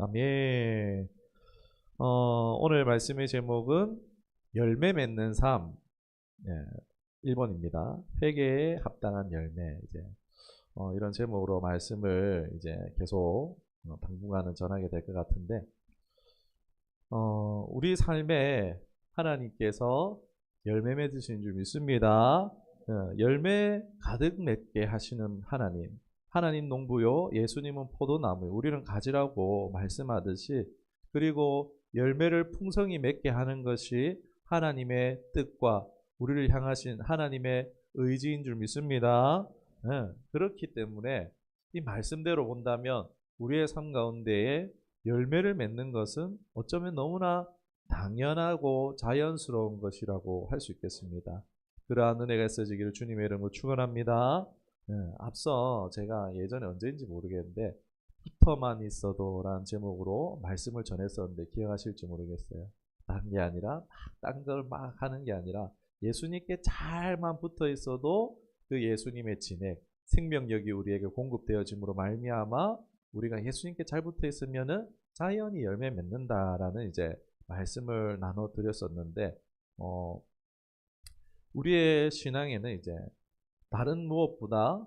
아멘. 오늘 말씀의 제목은 열매 맺는 삶, 예, 1번입니다. 회개에 합당한 열매. 이런 제목으로 말씀을 이제 계속 당분간은 전하게 될 것 같은데, 우리 삶에 하나님께서 열매 맺으신 줄 믿습니다. 열매 가득 맺게 하시는 하나님. 하나님 농부요, 예수님은 포도나무, 우리는 가지라고 말씀하듯이, 그리고 열매를 풍성히 맺게 하는 것이 하나님의 뜻과 우리를 향하신 하나님의 의지인 줄 믿습니다. 그렇기 때문에 이 말씀대로 본다면 우리의 삶 가운데에 열매를 맺는 것은 어쩌면 너무나 당연하고 자연스러운 것이라고 할 수 있겠습니다. 그러한 은혜가 있어지기를 주님의 이름으로 축원합니다. 앞서 제가 예전에 언제인지 모르겠는데 붙어만 있어도 라는 제목으로 말씀을 전했었는데 기억하실지 모르겠어요. 딴 게 아니라 딴 걸 막 하는 게 아니라 예수님께 잘만 붙어 있어도 그 예수님의 진액, 생명력이 우리에게 공급되어짐으로 말미암아 우리가 예수님께 잘 붙어 있으면은 자연히 열매 맺는다라는 이제 말씀을 나눠 드렸었는데, 우리의 신앙에는 이제 다른 무엇보다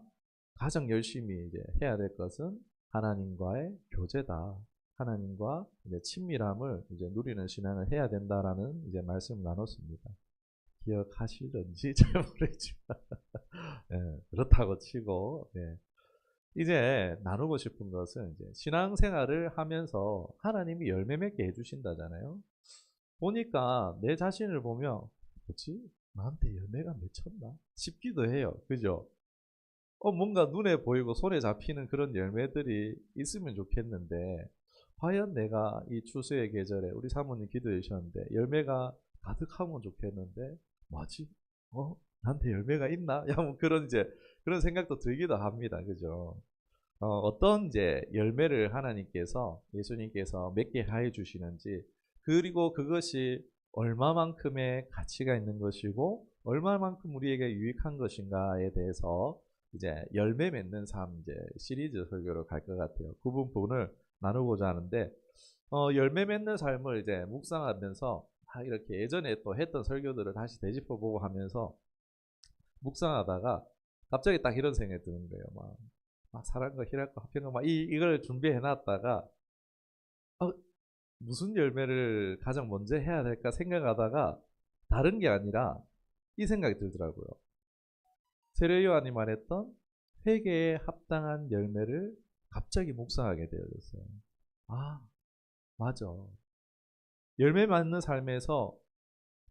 가장 열심히 이제 해야 될 것은 하나님과의 교제다. 하나님과 이제 친밀함을 이제 누리는 신앙을 해야 된다라는 이제 말씀을 나눴습니다. 기억하실런지 잘 모르겠지만, 그렇다고 치고, 이제 나누고 싶은 것은 이제 신앙생활을 하면서 하나님이 열매 맺게 해주신다잖아요. 보니까 내 자신을 보면, 뭐지? 나한테 열매가 맺혔나? 싶기도 해요. 그죠? 뭔가 눈에 보이고 손에 잡히는 그런 열매들이 있으면 좋겠는데, 과연 내가 이 추수의 계절에 우리 사모님 기도해 주셨는데, 열매가 가득하면 좋겠는데, 뭐지? 나한테 열매가 있나? 야, 뭐 그런 생각도 들기도 합니다. 그죠? 어떤 이제 열매를 하나님께서, 예수님께서 맺게 하여 주시는지, 그리고 그것이 얼마만큼의 가치가 있는 것이고, 얼마만큼 우리에게 유익한 것인가에 대해서 이제 열매 맺는 삶 이제 시리즈 설교로 갈 것 같아요. 그 부분을 나누고자 하는데, 열매 맺는 삶을 이제 묵상하면서 이렇게 예전에 또 했던 설교들을 다시 되짚어 보고 하면서 묵상하다가 갑자기 딱 이런 생각이 드는 거예요. 사랑과 희락과 화평과 이걸 준비해 놨다가 무슨 열매를 가장 먼저 해야 될까 생각하다가 다른 게 아니라 이 생각이 들더라고요. 세례 요한이 말했던 회개에 합당한 열매를 갑자기 묵상하게 되어졌어요. 맞아. 열매 맺는 삶에서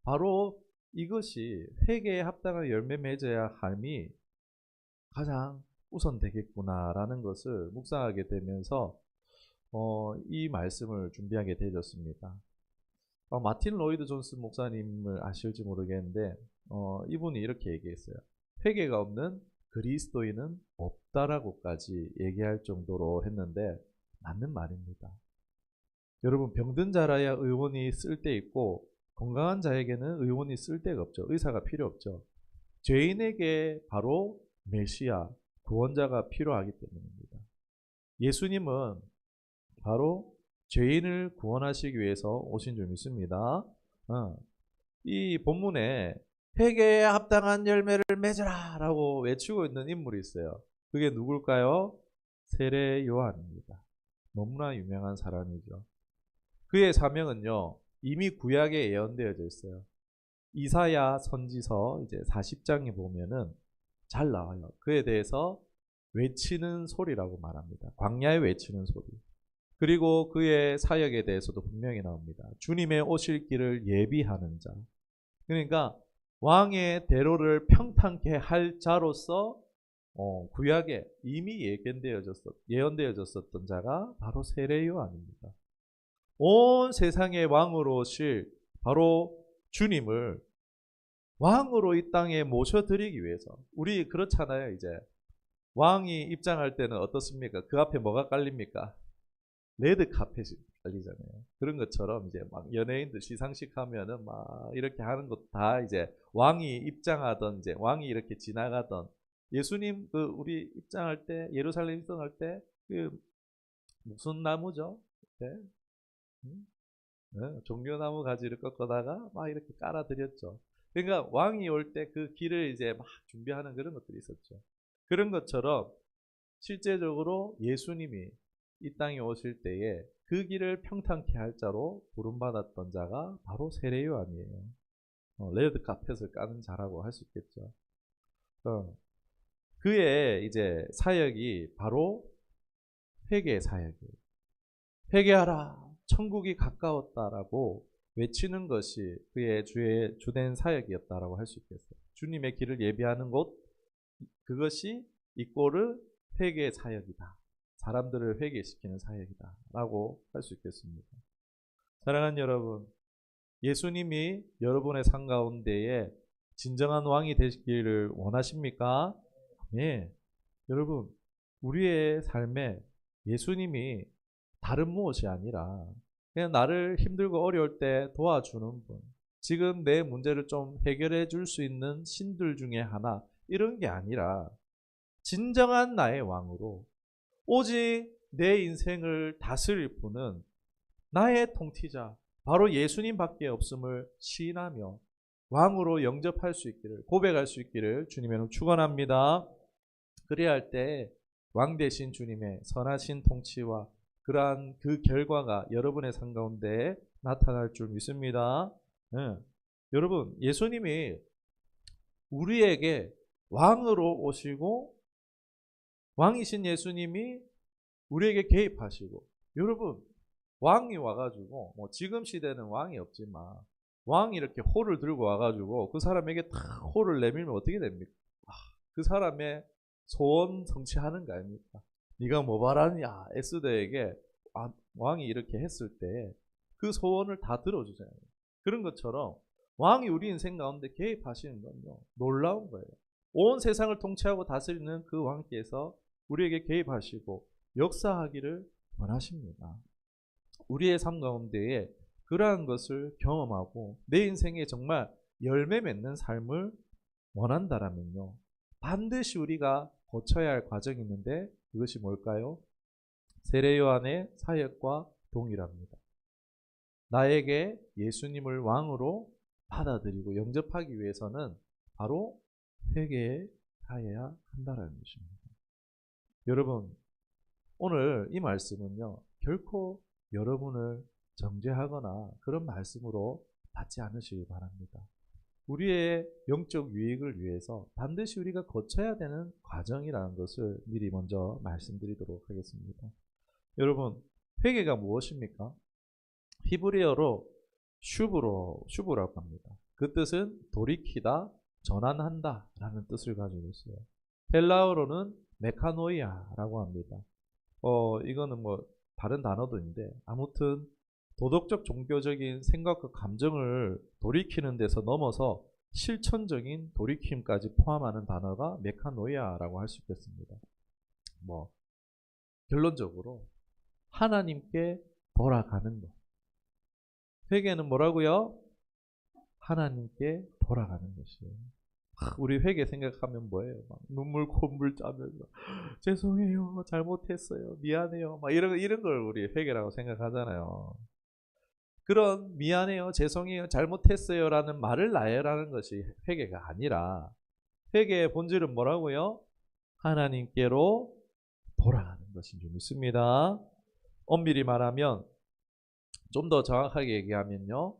바로 이것이 회개에 합당한 열매 맺어야 함이 가장 우선 되겠구나라는 것을 묵상하게 되면서 이 말씀을 준비하게 되었습니다. 마틴 로이드 존슨 목사님을 아실지 모르겠는데 이분이 이렇게 얘기했어요. 회개가 없는 그리스도인은 없다라고까지 얘기할 정도로 했는데 맞는 말입니다. 여러분, 병든 자라야 의원이 쓸 데 있고 건강한 자에게는 의원이 쓸 데가 없죠. 의사가 필요 없죠. 죄인에게 바로 메시아, 구원자가 필요하기 때문입니다. 예수님은 바로 죄인을 구원하시기 위해서 오신 줄 믿습니다. 이 본문에 회개에 합당한 열매를 맺으라 라고 외치고 있는 인물이 있어요. 그게 누굴까요? 세례 요한입니다. 너무나 유명한 사람이죠. 그의 사명은요, 이미 구약에 예언되어져 있어요. 이사야 선지서 이제 40장에 보면은 잘 나와요. 그에 대해서 외치는 소리라고 말합니다. 광야에 외치는 소리. 그리고 그의 사역에 대해서도 분명히 나옵니다. 주님의 오실 길을 예비하는 자. 그러니까 왕의 대로를 평탄케 할 자로서 구약에 이미 예언되어졌었던 자가 바로 세례 요한입니다. 온 세상의 왕으로 오실 바로 주님을 왕으로 이 땅에 모셔드리기 위해서, 우리 그렇잖아요. 이제 왕이 입장할 때는 어떻습니까? 그 앞에 뭐가 깔립니까? 레드 카펫이 깔리잖아요. 그런 것처럼 이제 막 연예인들 시상식 하면은 막 이렇게 하는 것도 다 이제 왕이 입장하던, 이제 왕이 이렇게 지나가던, 예수님 우리 입장할 때, 예루살렘 입성할 때 그 무슨 나무죠? 때 종려나무 가지를 꺾어다가 막 이렇게 깔아드렸죠. 그러니까 왕이 올 때 그 길을 이제 막 준비하는 그런 것들이 있었죠. 그런 것처럼 실제적으로 예수님이 이 땅에 오실 때에 그 길을 평탄케 할 자로 부름받았던 자가 바로 세례 요한이에요. 레드 카펫을 까는 자라고 할 수 있겠죠. 그의 이제 사역이 바로 회개 사역이에요. 회개하라, 천국이 가까웠다라고 외치는 것이 그의 주된 사역이었다라고 할 수 있겠어요. 주님의 길을 예비하는 곳, 그것이 이꼬르 회개 사역이다. 사람들을 회개시키는 사역이다라고 할 수 있겠습니다. 사랑하는 여러분, 예수님이 여러분의 삶 가운데에 진정한 왕이 되시기를 원하십니까? 네. 여러분, 우리의 삶에 예수님이 다른 무엇이 아니라 그냥 나를 힘들고 어려울 때 도와주는 분, 지금 내 문제를 좀 해결해 줄 수 있는 신들 중에 하나, 이런 게 아니라 진정한 나의 왕으로 오직 내 인생을 다스릴 분은 나의 통치자 바로 예수님밖에 없음을 시인하며 왕으로 영접할 수 있기를, 고백할 수 있기를 주님의 이름으로 축원합니다. 그래야 할 때 왕 대신 주님의 선하신 통치와 그러한 그 결과가 여러분의 삶 가운데 나타날 줄 믿습니다. 여러분, 예수님이 우리에게 왕으로 오시고 왕이신 예수님이 우리에게 개입하시고, 여러분, 왕이 와가지고 뭐 지금 시대는 왕이 없지만 왕이 이렇게 홀을 들고 와가지고 그 사람에게 탁 홀을 내밀면 어떻게 됩니까? 그 사람의 소원 성취하는 거 아닙니까? 네가 뭐 바라느냐 에스더에게 왕이 이렇게 했을 때 그 소원을 다 들어주잖아요. 그런 것처럼 왕이 우리 인생 가운데 개입하시는 건요, 놀라운 거예요. 온 세상을 통치하고 다스리는 그 왕께서 우리에게 개입하시고 역사하기를 원하십니다. 우리의 삶 가운데에 그러한 것을 경험하고 내 인생에 정말 열매 맺는 삶을 원한다라면요, 반드시 우리가 거쳐야 할 과정이 있는데 그것이 뭘까요? 세례 요한의 사역과 동일합니다. 나에게 예수님을 왕으로 받아들이고 영접하기 위해서는 바로 회개하여야 한다는 것입니다. 여러분, 오늘 이 말씀은요, 결코 여러분을 정죄하거나 그런 말씀으로 받지 않으시기 바랍니다. 우리의 영적 유익을 위해서 반드시 우리가 거쳐야 되는 과정이라는 것을 미리 먼저 말씀드리도록 하겠습니다. 여러분, 회개가 무엇입니까? 히브리어로 슈브라고 합니다. 그 뜻은 돌이키다, 전환한다 라는 뜻을 가지고 있어요. 헬라어로는 메카노이아라고 합니다. 이거는 뭐 다른 단어도 있는데, 아무튼 도덕적 종교적인 생각과 감정을 돌이키는 데서 넘어서 실천적인 돌이킴까지 포함하는 단어가 메카노이아라고 할 수 있겠습니다. 뭐 결론적으로 하나님께 돌아가는 것. 회개는 뭐라고요? 하나님께 돌아가는 것이에요. 우리 회개 생각하면 뭐예요? 막 눈물 콧물 짜면서 죄송해요, 잘못했어요, 미안해요, 막 이런 걸 우리 회개라고 생각하잖아요. 그런 미안해요, 죄송해요, 잘못했어요라는 말을 나열하는 것이 회개가 아니라, 회개의 본질은 뭐라고요? 하나님께로 돌아가는 것인 줄 믿습니다. 엄밀히 말하면, 좀 더 정확하게 얘기하면요,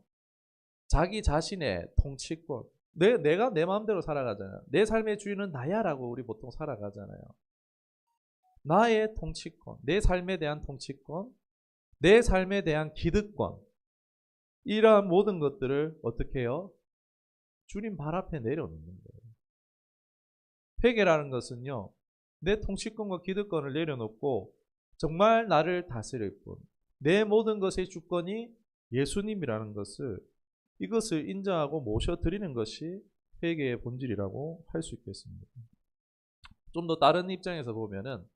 자기 자신의 통치권, 내가 내 마음대로 살아가잖아요. 내 삶의 주인은 나야라고 우리 보통 살아가잖아요. 나의 통치권, 내 삶에 대한 통치권, 내 삶에 대한 기득권, 이러한 모든 것들을 어떻게 해요? 주님 발 앞에 내려놓는 거예요. 회개라는 것은요, 내 통치권과 기득권을 내려놓고 정말 나를 다스릴 분, 내 모든 것의 주권이 예수님이라는 것을, 이것을 인정하고 모셔드리는 것이 회개의 본질이라고 할 수 있겠습니다. 좀 더 다른 입장에서 보면은,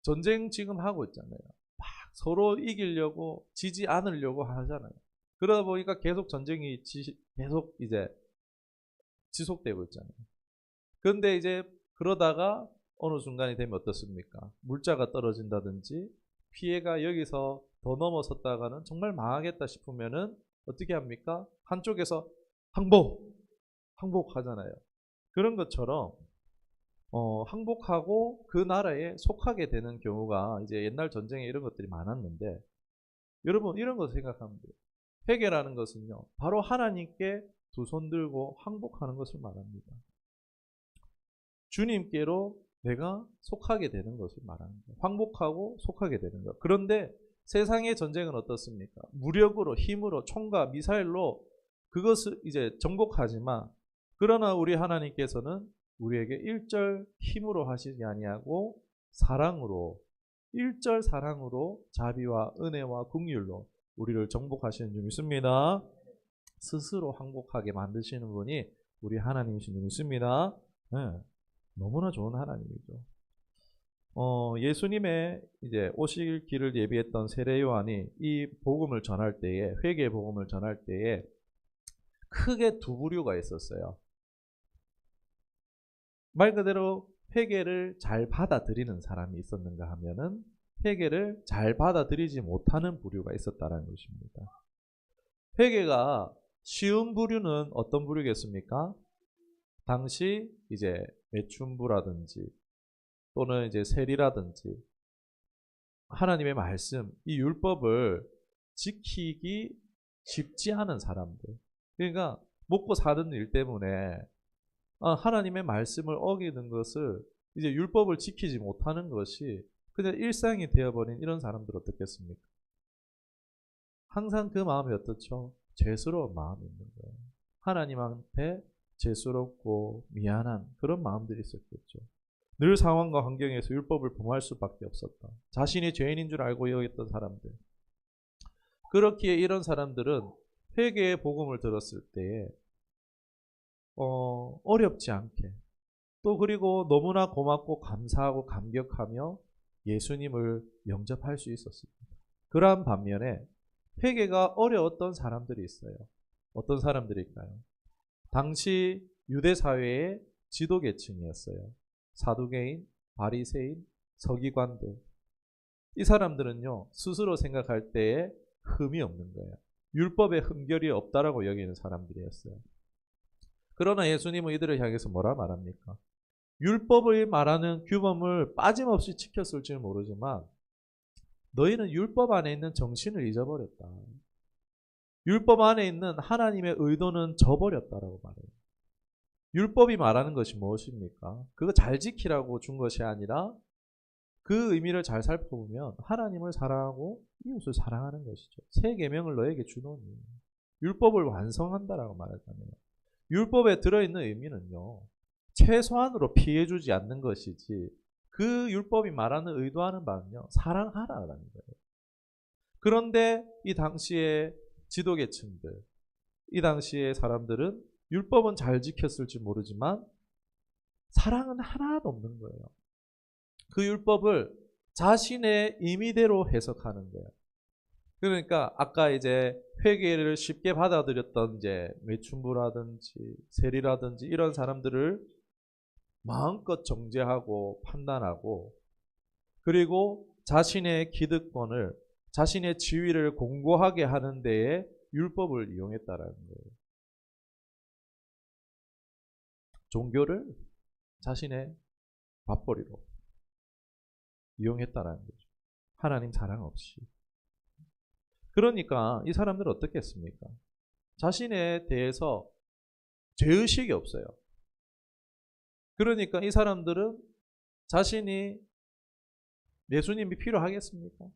전쟁 지금 하고 있잖아요. 막 서로 이기려고, 지지 않으려고 하잖아요. 그러다 보니까 계속 전쟁이 계속 이제 지속되고 있잖아요. 그런데 이제 그러다가 어느 순간이 되면 어떻습니까? 물자가 떨어진다든지 피해가 여기서 더 넘어섰다가는 정말 망하겠다 싶으면은 어떻게 합니까? 한쪽에서 항복하잖아요. 그런 것처럼 항복하고 그 나라에 속하게 되는 경우가 이제 옛날 전쟁에 이런 것들이 많았는데, 여러분 이런 거 생각하면 돼요. 회개라는 것은요, 바로 하나님께 두 손 들고 항복하는 것을 말합니다. 주님께로 내가 속하게 되는 것을 말하는 거예요. 항복하고 속하게 되는 거예요. 그런데 세상의 전쟁은 어떻습니까? 무력으로, 힘으로, 총과 미사일로 그것을 이제 정복하지만, 그러나 우리 하나님께서는 우리에게 일절 힘으로 하시지 아니하고 사랑으로, 일절 사랑으로 자비와 은혜와 긍휼로 우리를 정복하시는 줄 믿습니다. 스스로 항복하게 만드시는 분이 우리 하나님이신 줄 믿습니다. 네, 너무나 좋은 하나님이죠. 예수님의 이제 오실 길을 예비했던 세례 요한이 이 복음을 전할 때에, 회개의 복음을 전할 때에 크게 두 부류가 있었어요. 말 그대로 회개를 잘 받아들이는 사람이 있었는가 하면은 회개를 잘 받아들이지 못하는 부류가 있었다는 것입니다. 회개가 쉬운 부류는 어떤 부류겠습니까? 당시 이제 매춘부라든지 또는 이제 세리라든지 하나님의 말씀, 이 율법을 지키기 쉽지 않은 사람들. 그러니까 먹고 사는 일 때문에 하나님의 말씀을 어기는 것을, 이제 율법을 지키지 못하는 것이 그냥 일상이 되어버린 이런 사람들 어떻겠습니까? 항상 그 마음이 어떻죠? 죄스러운 마음이 있는 거예요. 하나님한테 죄스럽고 미안한 그런 마음들이 있었겠죠. 늘 상황과 환경에서 율법을 범할 수밖에 없었다. 자신이 죄인인 줄 알고 여겼던 사람들. 그렇기에 이런 사람들은 회개의 복음을 들었을 때에 어렵지 않게, 또 그리고 너무나 고맙고 감사하고 감격하며 예수님을 영접할 수 있었습니다. 그러한 반면에 회개가 어려웠던 사람들이 있어요. 어떤 사람들일까요? 당시 유대 사회의 지도계층이었어요. 사두개인, 바리새인, 서기관들. 이 사람들은요, 스스로 생각할 때에 흠이 없는 거예요. 율법에 흠결이 없다라고 여기는 사람들이었어요. 그러나 예수님은 이들을 향해서 뭐라 말합니까? 율법을 말하는 규범을 빠짐없이 지켰을지 모르지만 너희는 율법 안에 있는 정신을 잊어버렸다. 율법 안에 있는 하나님의 의도는 저버렸다라고 말해요. 율법이 말하는 것이 무엇입니까? 그거 잘 지키라고 준 것이 아니라 그 의미를 잘 살펴보면 하나님을 사랑하고 이웃을 사랑하는 것이죠. 새 계명을 너에게 주노니 율법을 완성한다라고 말하잖아요. 율법에 들어있는 의미는요, 최소한으로 피해주지 않는 것이지, 그 율법이 말하는 의도하는 바는요, 사랑하라라는 거예요. 그런데 이 당시의 지도계층들, 이 당시의 사람들은 율법은 잘 지켰을지 모르지만 사랑은 하나도 없는 거예요. 그 율법을 자신의 임의대로 해석하는 거예요. 그러니까 아까 이제 회개를 쉽게 받아들였던 이제 매춘부라든지 세리라든지 이런 사람들을 마음껏 정죄하고 판단하고, 그리고 자신의 기득권을, 자신의 지위를 공고하게 하는 데에 율법을 이용했다라는 거예요. 종교를 자신의 밥벌이로 이용했다라는 거죠. 하나님 사랑 없이. 그러니까 이 사람들은 어떻게 했습니까? 자신에 대해서 죄의식이 없어요. 그러니까 이 사람들은 자신이 예수님이 필요하겠습니까?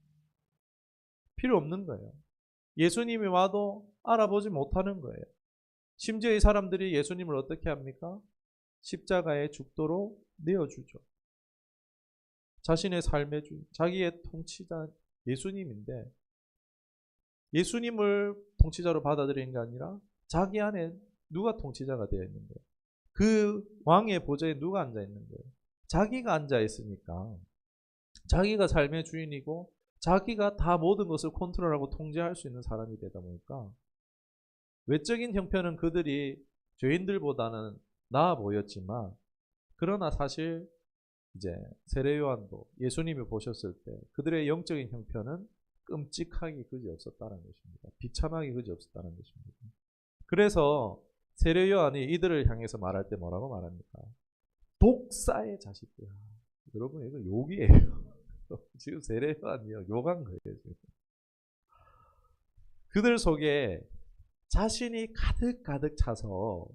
필요 없는 거예요. 예수님이 와도 알아보지 못하는 거예요. 심지어 이 사람들이 예수님을 어떻게 합니까? 십자가에 죽도록 내어주죠. 자신의 삶의 주, 자기의 통치자 예수님인데, 예수님을 통치자로 받아들이는 게 아니라 자기 안에 누가 통치자가 되어 있는 거예요? 그 왕의 보좌에 누가 앉아 있는 거예요? 자기가 앉아 있으니까 자기가 삶의 주인이고 자기가 다 모든 것을 컨트롤하고 통제할 수 있는 사람이 되다 보니까 외적인 형편은 그들이 죄인들보다는 나아 보였지만, 그러나 사실 이제 세례 요한도 예수님이 보셨을 때 그들의 영적인 형편은 끔찍하기 그지없었다는 것입니다. 비참하기 그지없었다는 것입니다. 그래서 세례 요한이 이들을 향해서 말할 때 뭐라고 말합니까? 독사의 자식들. 여러분 이거 욕이에요. 지금 세례 요한이요 욕한 거예요. 지금. 그들 속에 자신이 가득 차서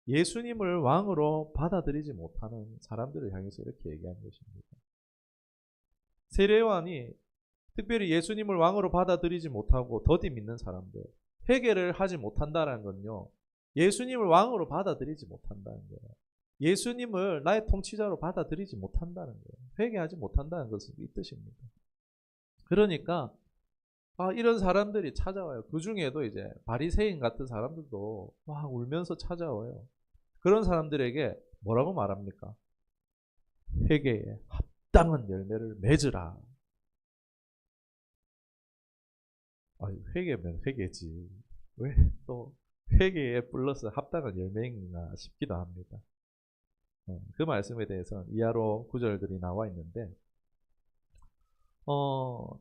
예수님을 왕으로 받아들이지 못하는 사람들을 향해서 이렇게 얘기한 것입니다. 세례 요한이 특별히 예수님을 왕으로 받아들이지 못하고 더디 믿는 사람들, 회개를 하지 못한다는 건요, 예수님을 왕으로 받아들이지 못한다는 거예요. 예수님을 나의 통치자로 받아들이지 못한다는 거예요. 회개하지 못한다는 것은 이 뜻입니다. 그러니까 이런 사람들이 찾아와요. 그 중에도 이제 바리새인 같은 사람들도 막 울면서 찾아와요. 그런 사람들에게 뭐라고 말합니까? 회개에 합당한 열매를 맺으라. 회개면 회개지. 왜 또 회개에 플러스 합당한 열매인가 싶기도 합니다. 그 말씀에 대해서는 이하로 구절들이 나와 있는데,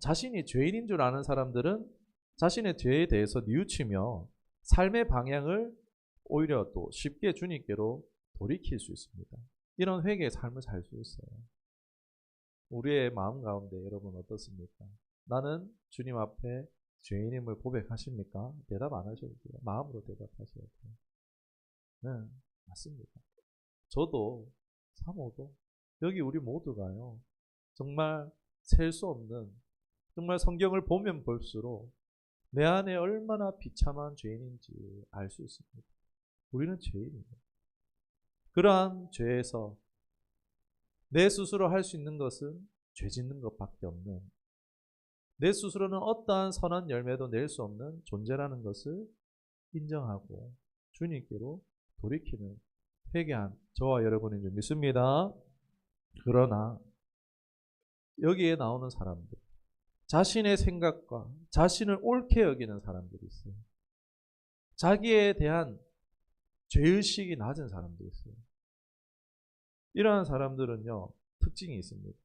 자신이 죄인인 줄 아는 사람들은 자신의 죄에 대해서 뉘우치며 삶의 방향을 오히려 또 쉽게 주님께로 돌이킬 수 있습니다. 이런 회개의 삶을 살 수 있어요. 우리의 마음 가운데 여러분 어떻습니까? 나는 주님 앞에 죄인임을 고백하십니까? 대답 안 하셔도 돼요. 마음으로 대답하셔야 돼요. 네, 맞습니다. 저도 사모도 여기 우리 모두가요. 정말 셀 수 없는, 정말 성경을 보면 볼수록 내 안에 얼마나 비참한 죄인인지 알 수 있습니다. 우리는 죄인이에요. 그러한 죄에서 내 스스로 할 수 있는 것은 죄 짓는 것밖에 없는, 내 스스로는 어떠한 선한 열매도 낼 수 없는 존재라는 것을 인정하고 주님께로 돌이키는 회개한 저와 여러분인 줄 믿습니다. 그러나 여기에 나오는 사람들, 자신의 생각과 자신을 옳게 여기는 사람들이 있어요. 자기에 대한 죄의식이 낮은 사람들이 있어요. 이러한 사람들은요, 특징이 있습니다.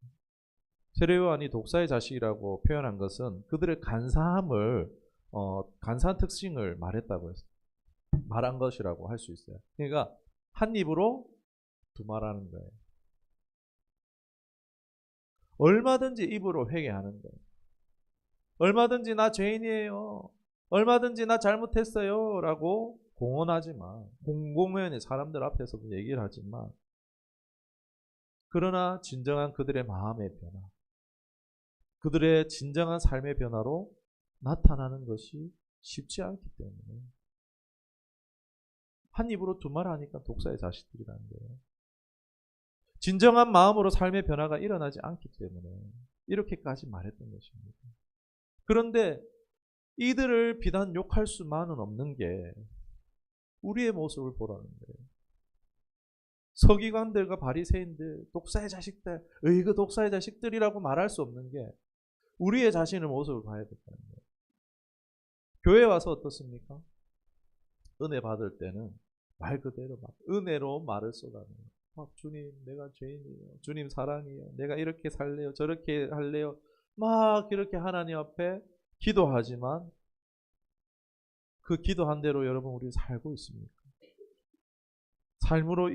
세례 요한이 독사의 자식이라고 표현한 것은 그들의 간사함을, 간사한 특징을 말했다고 했어요. 말한 것이라고 할 수 있어요. 그러니까 한 입으로 두말하는 거예요. 얼마든지 입으로 회개하는 거예요. 얼마든지 나 죄인이에요. 얼마든지 나 잘못했어요. 라고 공언하지만, 공공연히 사람들 앞에서도 얘기를 하지만, 그러나 진정한 그들의 마음의 변화, 그들의 진정한 삶의 변화로 나타나는 것이 쉽지 않기 때문에 한 입으로 두말하니까 독사의 자식들이라는 거예요. 진정한 마음으로 삶의 변화가 일어나지 않기 때문에 이렇게까지 말했던 것입니다. 그런데 이들을 비단 욕할 수만은 없는 게 우리의 모습을 보라는 거예요. 서기관들과 바리새인들, 독사의 자식들, 그 독사의 자식들이라고 말할 수 없는 게 우리의 자신의 모습을 봐야 된다는 거예요. 교회 와서 어떻습니까? 은혜 받을 때는 말 그대로 막 은혜로 말을 쏟아내요. 주님, 내가 죄인이에요. 주님 사랑해요. 내가 이렇게 살래요. 저렇게 할래요. 막 이렇게 하나님 앞에 기도하지만 그 기도한 대로 여러분 우리 살고 있습니까? 삶으로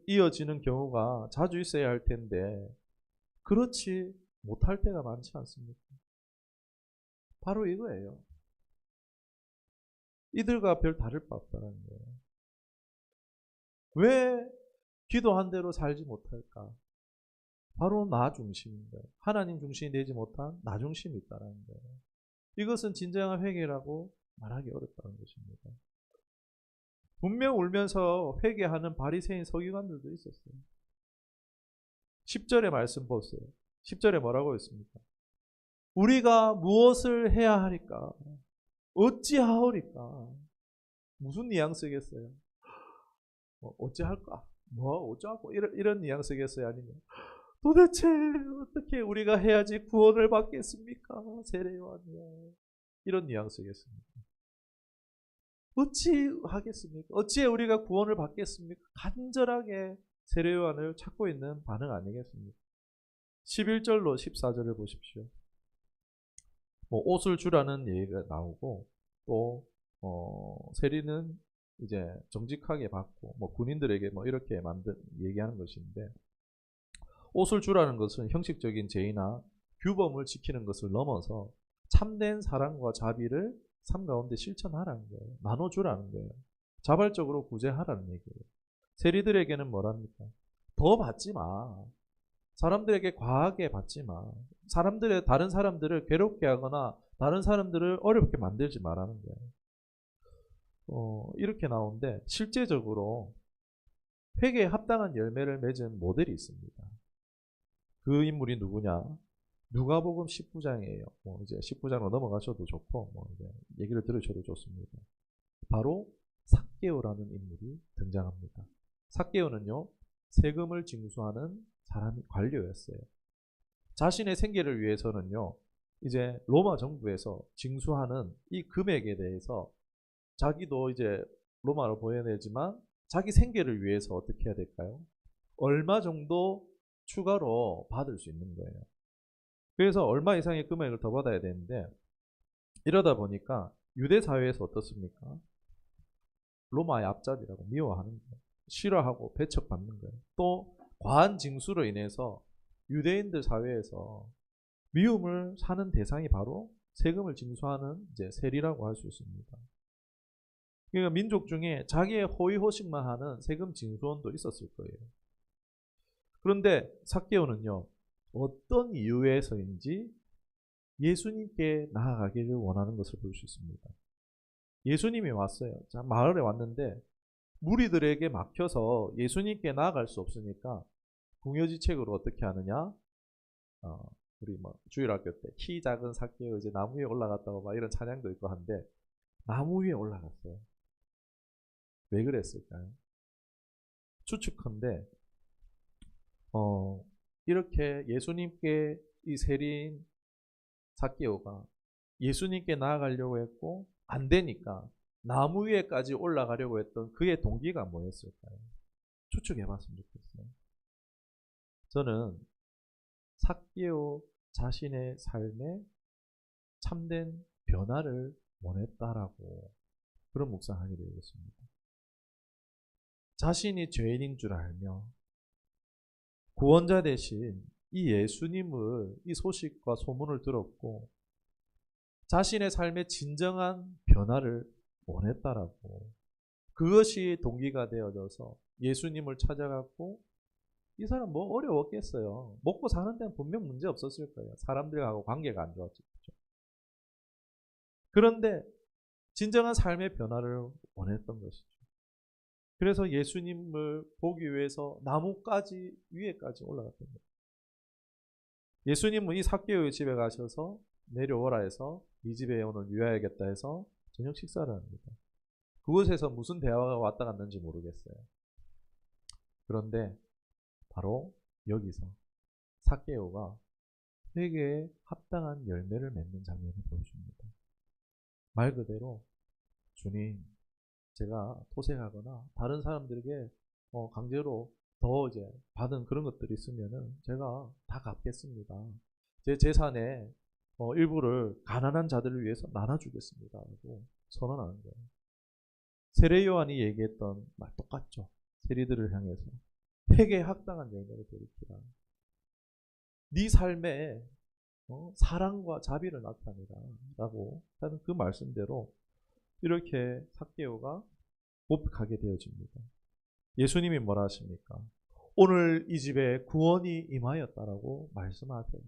이어지는 경우가 자주 있어야 할 텐데 그렇지 못할 때가 많지 않습니까? 바로 이거예요. 이들과 별 다를 바 없다는 거예요. 왜 기도한 대로 살지 못할까? 바로 나 중심인 거예요. 하나님 중심이 되지 못한 나 중심이 있다는 거예요. 이것은 진정한 회개라고 말하기 어렵다는 것입니다. 분명 울면서 회개하는 바리새인 서기관들도 있었어요. 10절의 말씀 보세요. 10절에 뭐라고 했습니까? 우리가 무엇을 해야 하리까? 어찌하오리까? 무슨 뉘앙스겠어요? 어찌할까? 어쩌고 이런 뉘앙스겠어요? 아니면 도대체 어떻게 우리가 해야지 구원을 받겠습니까? 세례 요한이요. 이런 뉘앙스겠습니까? 어찌 하겠습니까? 어찌 우리가 구원을 받겠습니까? 간절하게 세례 요한을 찾고 있는 반응 아니겠습니까? 11절로 14절을 보십시오. 뭐 옷을 주라는 얘기가 나오고 또 세리는 이제 정직하게 받고 뭐 군인들에게 뭐 이렇게 얘기하는 것인데 옷을 주라는 것은 형식적인 제의나 규범을 지키는 것을 넘어서 참된 사랑과 자비를 삶 가운데 실천하라는 거예요. 나눠주라는 거예요. 자발적으로 구제하라는 얘기예요. 세리들에게는 뭐랍니까? 더 받지 마. 사람들에게 과하게 받지 마. 다른 사람들을 괴롭게 하거나 다른 사람들을 어렵게 만들지 말라는 거예요. 이렇게 나오는데 실제적으로 회개에 합당한 열매를 맺은 모델이 있습니다. 그 인물이 누구냐? 누가복음 19장이에요. 뭐 이제 19장으로 넘어가셔도 좋고 뭐 이제 얘기를 들으셔도 좋습니다. 바로 삭개오라는 인물이 등장합니다. 삭개오는요, 세금을 징수하는 사람이 관료였어요. 자신의 생계를 위해서는요, 이제 로마 정부에서 징수하는 이 금액에 대해서 자기도 이제 로마로 보여내지만 자기 생계를 위해서 어떻게 해야 될까요? 얼마 정도 추가로 받을 수 있는 거예요. 그래서 얼마 이상의 금액을 더 받아야 되는데 이러다 보니까 유대 사회에서 어떻습니까? 로마의 앞잡이라고 미워하는 거예요. 싫어하고 배척받는 거예요. 또 과한 징수로 인해서 유대인들 사회에서 미움을 사는 대상이 바로 세금을 징수하는 이제 세리라고 할 수 있습니다. 그러니까 민족 중에 자기의 호의호식만 하는 세금 징수원도 있었을 거예요. 그런데 삭개오는요, 어떤 이유에서인지 예수님께 나아가기를 원하는 것을 볼 수 있습니다. 예수님이 왔어요. 자, 마을에 왔는데 무리들에게 막혀서 예수님께 나아갈 수 없으니까 궁여지책으로 어떻게 하느냐? 우리 뭐 주일학교 때 키 작은 삭개오 이제 나무 위에 올라갔다고 막 이런 찬양도 있고 한데 나무 위에 올라갔어요. 왜 그랬을까요? 추측컨대 이렇게 예수님께 이 세리인 삭개오가 예수님께 나아가려고 했고 안 되니까 나무 위에까지 올라가려고 했던 그의 동기가 뭐였을까요? 추측해 봤으면 좋겠어요. 저는 삭개오 자신의 삶에 참된 변화를 원했다라고 그런 묵상하게 되었습니다. 자신이 죄인인 줄 알며 구원자 대신 이 예수님을 이 소식과 소문을 들었고 자신의 삶의 진정한 변화를 원했다라고 그것이 동기가 되어져서 예수님을 찾아갔고 이 사람 뭐 어려웠겠어요. 먹고 사는 데는 분명 문제 없었을 거예요. 사람들하고 관계가 안 좋았죠. 그런데 진정한 삶의 변화를 원했던 것이죠. 그래서 예수님을 보기 위해서 나무까지 위에까지 올라갔던 거예요. 예수님은 이 삭개오의 집에 가셔서 내려오라 해서 이 집에 오늘 유하야겠다 해서 저녁 식사를 합니다. 그곳에서 무슨 대화가 왔다 갔는지 모르겠어요. 그런데 바로 여기서 삭개오가 회개에 합당한 열매를 맺는 장면을 보여줍니다. 말 그대로 주님, 제가 토색하거나 다른 사람들에게 강제로 더 이제 받은 그런 것들이 있으면은 제가 다 갚겠습니다. 제 재산의 일부를 가난한 자들을 위해서 나눠주겠습니다. 라고 선언하는 거예요. 세례 요한이 얘기했던 말 똑같죠. 세리들을 향해서 회개에 합당한 열매를 돌이키라. 네 삶에 사랑과 자비를 나타내라 라고 하는 그 말씀대로 이렇게 삭개오가 고백하게 되어집니다. 예수님이 뭐라 하십니까? 오늘 이 집에 구원이 임하였다라고 말씀하세요.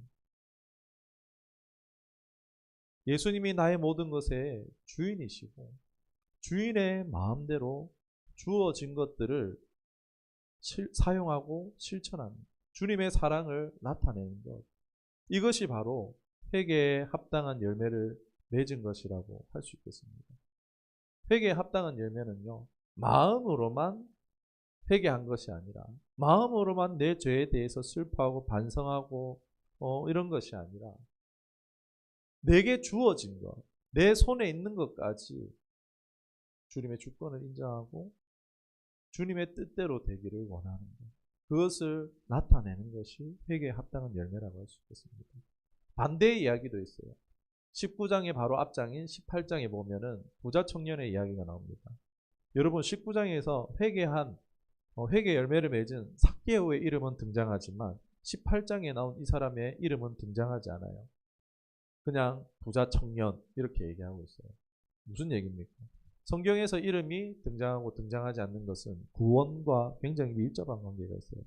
예수님이 나의 모든 것의 주인이시고 주인의 마음대로 주어진 것들을 사용하고 실천하는 주님의 사랑을 나타내는 것. 이것이 바로 회개에 합당한 열매를 맺은 것이라고 할 수 있겠습니다. 회개에 합당한 열매는요, 마음으로만 회개한 것이 아니라 마음으로만 내 죄에 대해서 슬퍼하고 반성하고 이런 것이 아니라 내게 주어진 것, 내 손에 있는 것까지 주님의 주권을 인정하고 주님의 뜻대로 되기를 원하는 것. 그것을 나타내는 것이 회개에 합당한 열매라고 할 수 있겠습니다. 반대의 이야기도 있어요. 19장의 바로 앞장인 18장에 보면은 부자 청년의 이야기가 나옵니다. 여러분 19장에서 회개 열매를 맺은 삭개오의 이름은 등장하지만 18장에 나온 이 사람의 이름은 등장하지 않아요. 그냥 부자 청년 이렇게 얘기하고 있어요. 무슨 얘기입니까? 성경에서 이름이 등장하고 등장하지 않는 것은 구원과 굉장히 밀접한 관계가 있어요.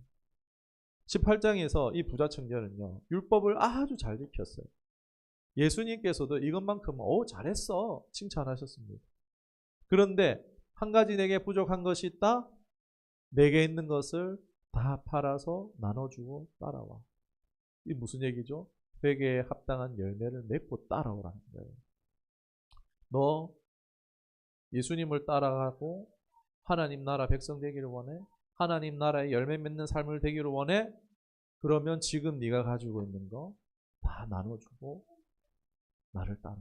18장에서 이 부자 청년은요, 율법을 아주 잘 지켰어요. 예수님께서도 이것만큼은 잘했어 칭찬하셨습니다. 그런데 한 가지 내게 부족한 것이 있다. 내게 있는 것을 다 팔아서 나눠주고 따라와. 이게 무슨 얘기죠? 회개에 합당한 열매를 맺고 따라오라는 거예요. 너 예수님을 따라가고 하나님 나라 백성 되기를 원해? 하나님 나라의 열매 맺는 삶을 되기를 원해? 그러면 지금 네가 가지고 있는 거 다 나눠주고 나를 따라와.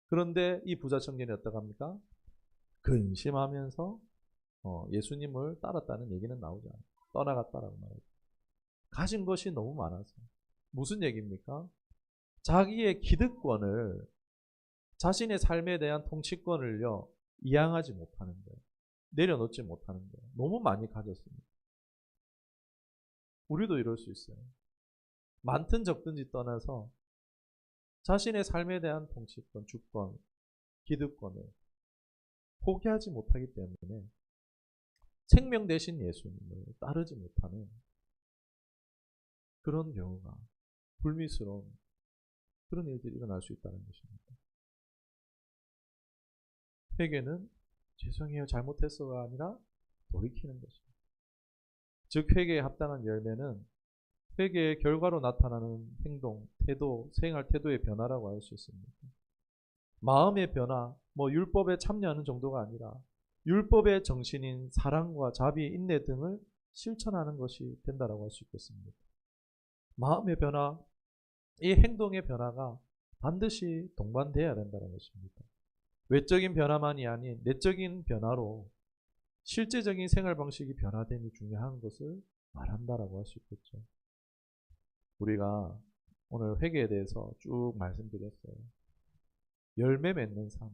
그런데 이 부자 청년이 어떡합니까? 근심하면서 예수님을 따랐다는 얘기는 나오지 않아요. 떠나갔다라고 말해요. 가진 것이 너무 많아서. 무슨 얘기입니까? 자기의 기득권을, 자신의 삶에 대한 통치권을요, 이양하지 못하는 거예요. 내려놓지 못하는 거예요. 너무 많이 가졌습니다. 우리도 이럴 수 있어요. 많든 적든지 떠나서 자신의 삶에 대한 통치권, 주권, 기득권을 포기하지 못하기 때문에 생명 대신 예수님을 따르지 못하는 그런 경우가, 불미스러운 그런 일들이 일어날 수 있다는 것입니다. 회개는 죄송해요 잘못했어가 아니라 돌이키는 것입니다. 즉 회개에 합당한 열매는 회개의 결과로 나타나는 행동, 태도, 생활 태도의 변화라고 할 수 있습니다. 마음의 변화, 율법에 참여하는 정도가 아니라 율법의 정신인 사랑과 자비, 인내 등을 실천하는 것이 된다고 할 수 있겠습니다. 마음의 변화, 이 행동의 변화가 반드시 동반되어야 된다는 것입니다. 외적인 변화만이 아닌 내적인 변화로 실제적인 생활 방식이 변화됨이 중요한 것을 말한다라고 할 수 있겠죠. 우리가 오늘 회개에 대해서 쭉 말씀드렸어요. 열매 맺는 삶.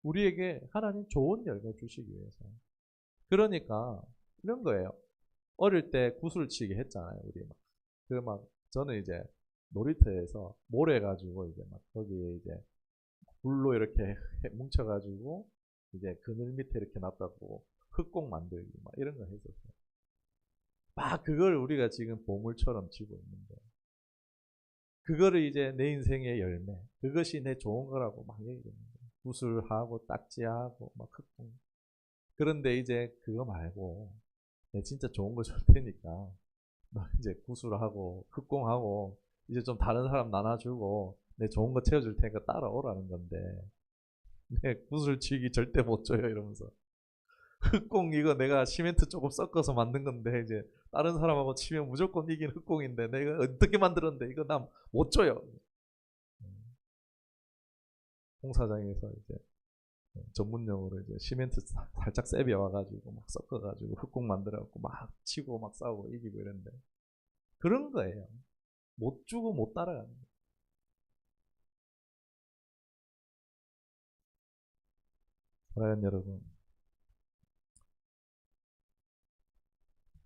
우리에게 하나님 좋은 열매 주시기 위해서. 그러니까 이런 거예요. 어릴 때 구슬치기 했잖아요. 우리 저는 이제 놀이터에서 모래 가지고 이제 거기에 이제 불로 이렇게 뭉쳐가지고 이제 그늘 밑에 이렇게 놔두고 흙공 만들기 이런 거 했었어요. 그걸 우리가 지금 보물처럼 쥐고 있는 거예요. 그거를 이제 내 인생의 열매, 그것이 내 좋은 거라고 얘기하는 거예요. 구슬하고 딱지하고 흙공. 그런데 이제 그거 말고 내 진짜 좋은 거 줄 테니까 너 이제 구슬하고 흙공하고 이제 좀 다른 사람 나눠주고 내 좋은 거 채워줄 테니까 따라오라는 건데, 내 구슬치기 절대 못 줘요 이러면서. 흙공 이거 내가 시멘트 조금 섞어서 만든 건데 이제 다른 사람하고 치면 무조건 이긴 흙공인데 내가 어떻게 만들었는데 이거 나 못 줘요. 공사장에서 이제 전문용어로 이제 시멘트 살짝 세비어 와가지고 섞어가지고 흙공 만들어갖고 치고 싸우고 이기고 이랬는데, 그런 거예요. 못 주고 못 따라가는 거예요. 사랑하는 여러분,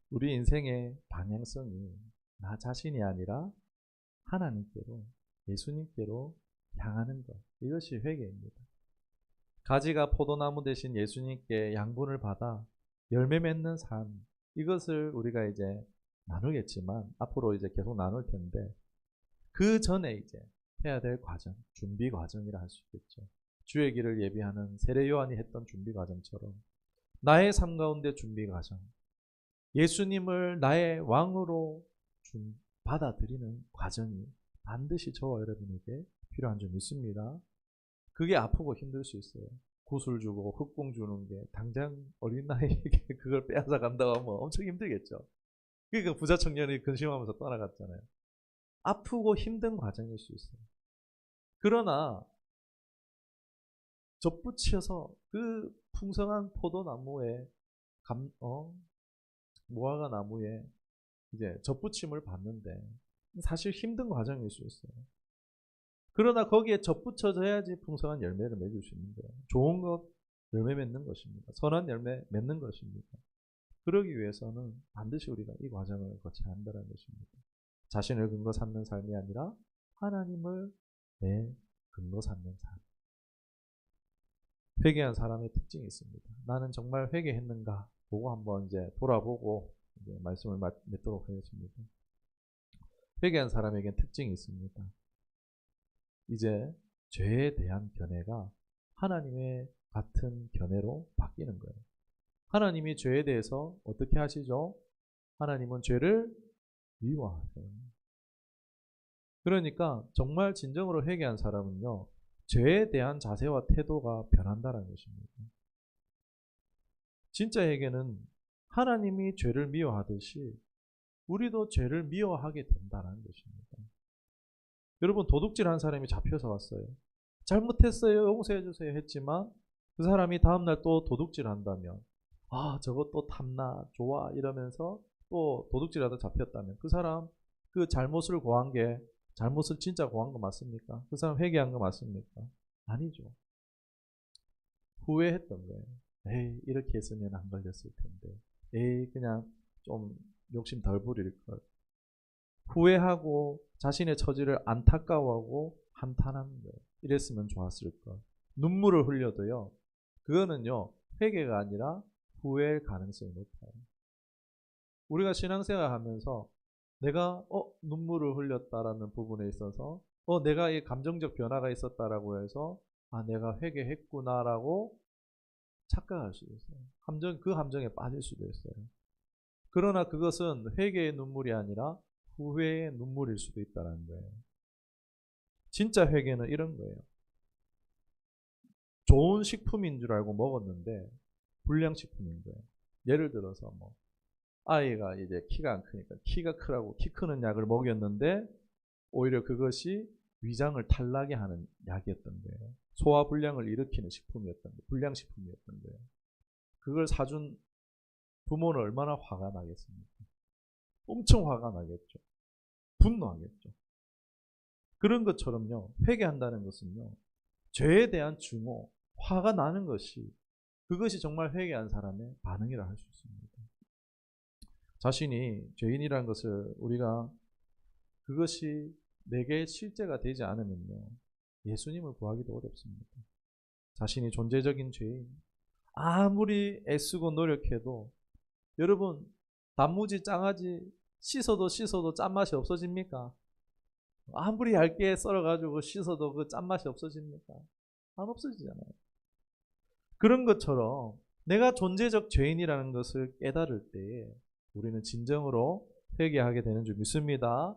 우리 인생의 방향성이 나 자신이 아니라 하나님께로, 예수님께로 향하는 것, 이것이 회개입니다. 가지가 포도나무 대신 예수님께 양분을 받아 열매 맺는 삶, 이것을 우리가 이제 나누겠지만 앞으로 이제 계속 나눌 텐데, 그 전에 이제 해야 될 과정, 준비 과정이라 할 수 있겠죠. 주의 길을 예비하는 세례 요한이 했던 준비 과정처럼 나의 삶 가운데 준비 과정, 예수님을 나의 왕으로 받아들이는 과정이 반드시 저와 여러분에게 필요한 줄 믿습니다. 그게 아프고 힘들 수 있어요. 구슬 주고 흙공 주는 게 당장 어린 나이에게 그걸 빼앗아 간다고 하면 엄청 힘들겠죠. 그러니까 부자 청년이 근심하면서 떠나갔잖아요. 아프고 힘든 과정일 수 있어요. 그러나 접붙여서 그 풍성한 포도나무에 무화과 나무에 이제 접붙임을 받는데 사실 힘든 과정일 수 있어요. 그러나 거기에 접붙여져야지 풍성한 열매를 맺을 수 있는 거예요. 좋은 것 열매 맺는 것입니다. 선한 열매 맺는 것입니다. 그러기 위해서는 반드시 우리가 이 과정을 거쳐야 한다는 것입니다. 자신을 근거 삼는 삶이 아니라 하나님을 내 근거 삼는 삶. 회개한 사람의 특징이 있습니다. 나는 정말 회개했는가 보고 한번 이제 돌아보고 이제 말씀을 맺도록 하겠습니다. 회개한 사람에겐 특징이 있습니다. 이제 죄에 대한 견해가 하나님의 같은 견해로 바뀌는 거예요. 하나님이 죄에 대해서 어떻게 하시죠? 하나님은 죄를 미워하세요. 그러니까 정말 진정으로 회개한 사람은요, 죄에 대한 자세와 태도가 변한다는 것입니다. 진짜 회개는 하나님이 죄를 미워하듯이 우리도 죄를 미워하게 된다는 것입니다. 여러분, 도둑질한 사람이 잡혀서 왔어요. 잘못했어요, 용서해주세요 했지만 그 사람이 다음날 또 도둑질한다면, 아, 저거 또 탐나, 좋아 이러면서 또 도둑질하다 잡혔다면 그 사람 그 잘못을 고한 게, 잘못을 진짜 고한 거 맞습니까? 그 사람 회개한 거 맞습니까? 아니죠. 후회했던 거예요. 에이, 이렇게 했으면 안 걸렸을 텐데. 에이, 그냥 좀 욕심 덜 부릴 걸. 후회하고 자신의 처지를 안타까워하고 한탄하는 거예요. 이랬으면 좋았을 걸. 눈물을 흘려도요, 그거는요, 회개가 아니라 후회의 가능성이 높아요. 우리가 신앙생활 하면서 내가 눈물을 흘렸다라는 부분에 있어서 내가 이 감정적 변화가 있었다라고 해서 아, 내가 회개했구나라고 착각할 수도 있어요. 그 감정에 빠질 수도 있어요. 그러나 그것은 회개의 눈물이 아니라 후회의 눈물일 수도 있다는 거예요. 진짜 회개는 이런 거예요. 좋은 식품인 줄 알고 먹었는데 불량식품인 거예요. 예를 들어서 뭐 아이가 이제 키가 안 크니까 키가 크라고 키 크는 약을 먹였는데 오히려 그것이 위장을 탈나게 하는 약이었던 거예요. 소화불량을 일으키는 식품이었던 거예요. 불량식품이었던 거예요. 그걸 사준 부모는 얼마나 화가 나겠습니까? 엄청 화가 나겠죠. 분노하겠죠. 그런 것처럼요, 회개한다는 것은요, 죄에 대한 증오, 화가 나는 것이, 그것이 정말 회개한 사람의 반응이라 할 수 있습니다. 자신이 죄인이라는 것을 우리가, 그것이 내게 실제가 되지 않으면요, 예수님을 구하기도 어렵습니다. 자신이 존재적인 죄인, 아무리 애쓰고 노력해도, 여러분, 단무지, 장아지 씻어도 짠맛이 없어집니까? 아무리 얇게 썰어가지고 씻어도 그 짠맛이 없어집니까? 안 없어지잖아요. 그런 것처럼 내가 존재적 죄인이라는 것을 깨달을 때에 우리는 진정으로 회개하게 되는 줄 믿습니다.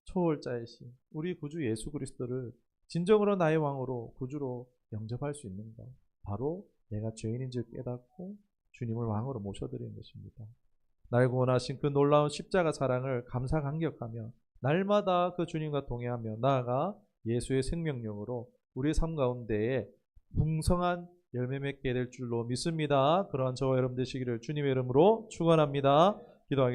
초월자이신 우리 구주 예수 그리스도를 진정으로 나의 왕으로 구주로 영접할 수 있는가? 바로 내가 죄인인 줄 깨닫고 주님을 왕으로 모셔드리는 것입니다. 날 구원하신 그 놀라운 십자가 사랑을 감사 감격하며 날마다 그 주님과 동행하며 나아가 예수의 생명력으로 우리의 삶 가운데에 풍성한 열매 맺게 될 줄로 믿습니다. 그러한 저와 여러분 되시기를 주님의 이름으로 축원합니다. 기도하겠습니다.